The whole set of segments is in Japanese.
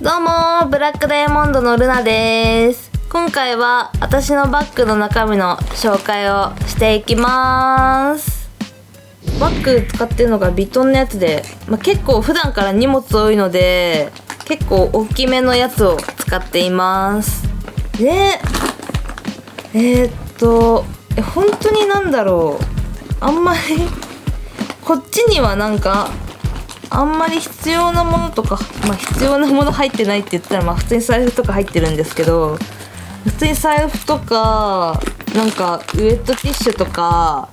どうもブラックダイヤモンドのルナです。今回は私のバッグの中身の紹介をしていきます。バッグ使ってるのがビトンのやつで、結構普段から荷物多いので結構大きめのやつを使っています。で本当にあんまりこっちにはあんまり必要なものとか、必要なもの入ってないって言ったら、普通に財布とか入ってるんですけど、普通に財布とかウェットティッシュとか、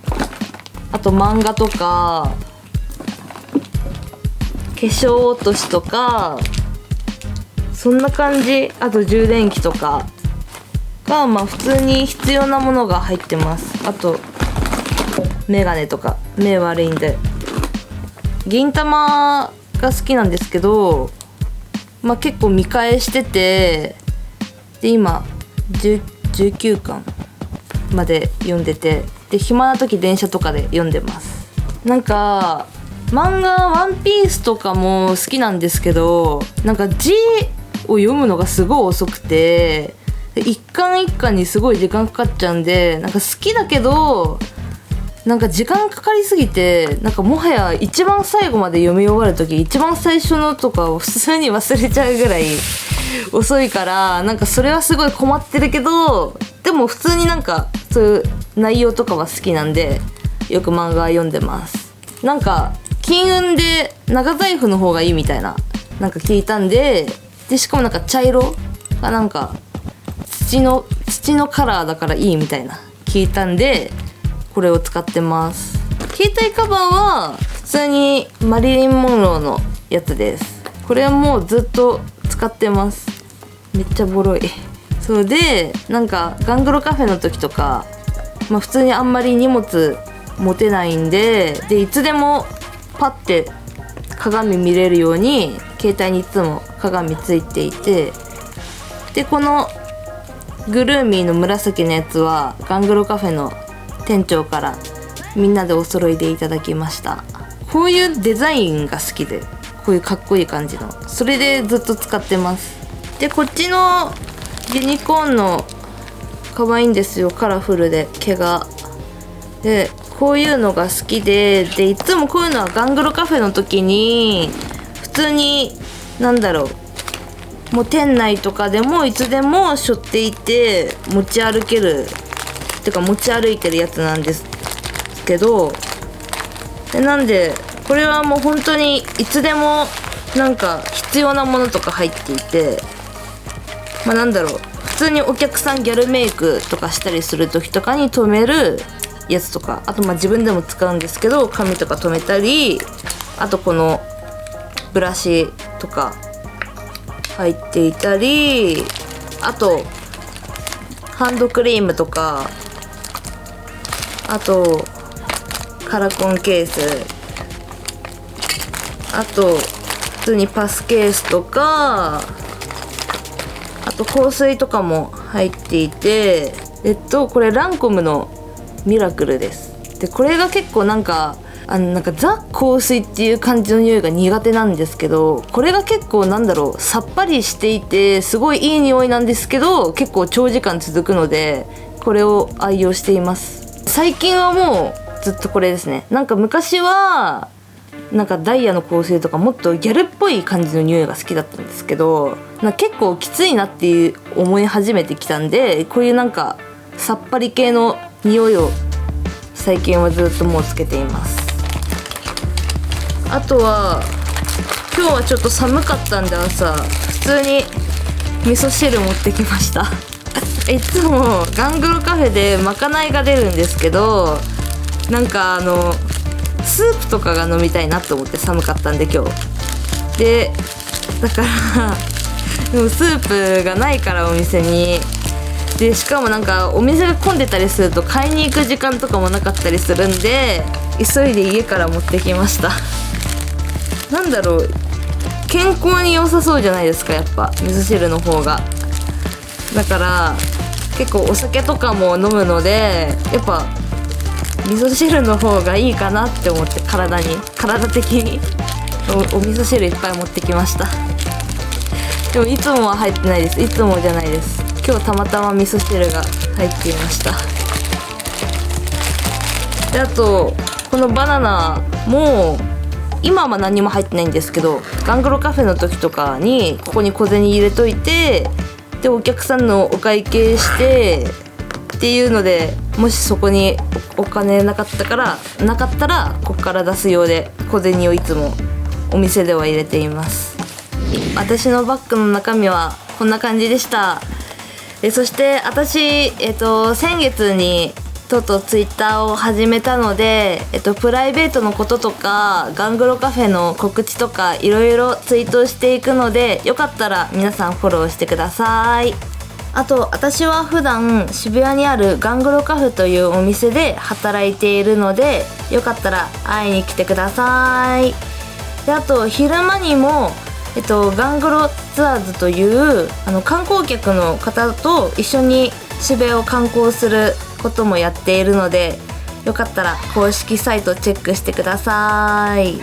あと漫画とか化粧落としとか、そんな感じ。あと充電器とかが普通に必要なものが入ってます。あとメガネとか、目悪いんで銀玉が好きなんですけど、結構見返してて、で今19巻まで読んでて、で暇な時電車とかで読んでます。漫画ワンピースとかも好きなんですけど、字を読むのがすごい遅くて、一巻一巻にすごい時間かかっちゃうんで、好きだけど時間かかりすぎて、もはや一番最後まで読み終わる時、一番最初のとかを普通に忘れちゃうぐらい遅いから、それはすごい困ってるけど、でも普通にそういう内容とかは好きなんでよく漫画読んでます。金運で長財布の方がいいみたいな聞いたんで、しかも茶色が土のカラーだからいいみたいな聞いたんで、これを使ってます。携帯カバーは普通にマリリン・モンローのやつです。これはもうずっと使ってます。めっちゃボロい。そうでガングロカフェの時とか、普通にあんまり荷物持てないんで、いつでもパッて鏡見れるように携帯にいつも鏡ついていて、でこのグルーミーの紫のやつはガングロカフェの店長からみんなでお揃いでいただきました。こういうデザインが好きで、こういうかっこいい感じの、それでずっと使ってます。でこっちのユニコーンの可愛いんですよ、カラフルで毛が。でこういうのが好きで、いつもこういうのはガングロカフェの時に普通にもう店内とかでもいつでも背負っていて持ち歩けるてか持ち歩いてるやつなんですけど、なんでこれはもう本当にいつでも必要なものとか入っていて、普通にお客さんギャルメイクとかしたりする時とかに留めるやつとか、あと自分でも使うんですけど髪とか留めたり、あとこのブラシとか入っていたり、あとハンドクリームとか、あとカラコンケース、あと普通にパスケースとか、あと香水とかも入っていて、これランコムのミラクルです。でこれが結構ザ香水っていう感じの匂いが苦手なんですけど、これが結構さっぱりしていてすごいいい匂いなんですけど、結構長時間続くのでこれを愛用しています。最近はもうずっとこれですね。昔はダイヤの香水とかもっとギャルっぽい感じの匂いが好きだったんですけど、結構きついなっていう思い始めてきたんで、こういうさっぱり系の匂いを最近はずっともうつけています。あとは今日はちょっと寒かったんで朝普通に味噌汁持ってきましたいつもガングロカフェでまかないが出るんですけど、スープとかが飲みたいなと思って、寒かったんで今日で、だからでもスープがないからお店に、でしかもお店が混んでたりすると買いに行く時間とかもなかったりするんで、急いで家から持ってきました健康に良さそうじゃないですか、やっぱ味噌汁の方が。だから結構お酒とかも飲むので、やっぱ味噌汁の方がいいかなって思って、体的にお味噌汁いっぱい持ってきました。でもいつもは入ってないです。いつもじゃないです。今日たまたま味噌汁が入っていました。であとこのバナナも今は何も入ってないんですけど、ガングロカフェの時とかにここに小銭入れといて、でお客さんのお会計してっていうので、もしそこにお金なかったらここから出すようで小銭をいつもお店では入れています。私のバッグの中身はこんな感じでした。そして私、先月にとうとうツイッターを始めたので、プライベートのこととかガングロカフェの告知とかいろいろツイートしていくので、よかったら皆さんフォローしてください。あと私は普段渋谷にあるガングロカフェというお店で働いているので、よかったら会いに来てください。であと昼間にもガングロツアーズという観光客の方と一緒に渋谷を観光することもやっているので、よかったら公式サイトチェックしてください。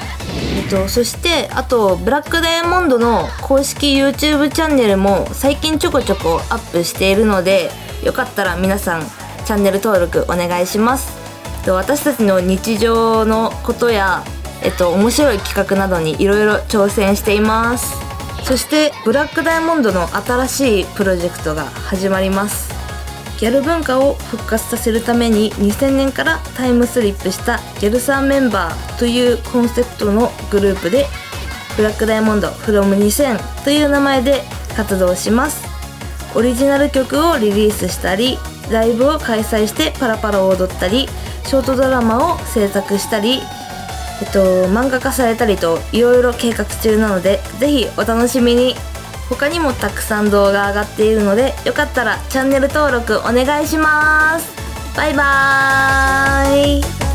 そしてあとブラックダイヤモンドの公式 YouTube チャンネルも最近ちょこちょこアップしているので、よかったら皆さんチャンネル登録お願いします。私たちの日常のことや面白い企画などにいろいろ挑戦しています。そしてブラックダイヤモンドの新しいプロジェクトが始まります。ギャル文化を復活させるために2000年からタイムスリップしたギャルサーメンバーというコンセプトのグループで、ブラックダイヤモンド from2000 という名前で活動します。オリジナル曲をリリースしたり、ライブを開催してパラパラ踊ったり、ショートドラマを制作したり、漫画化されたりといろいろ計画中なので、ぜひお楽しみに。他にもたくさん動画上がっているので、よかったらチャンネル登録お願いします。バイバーイ。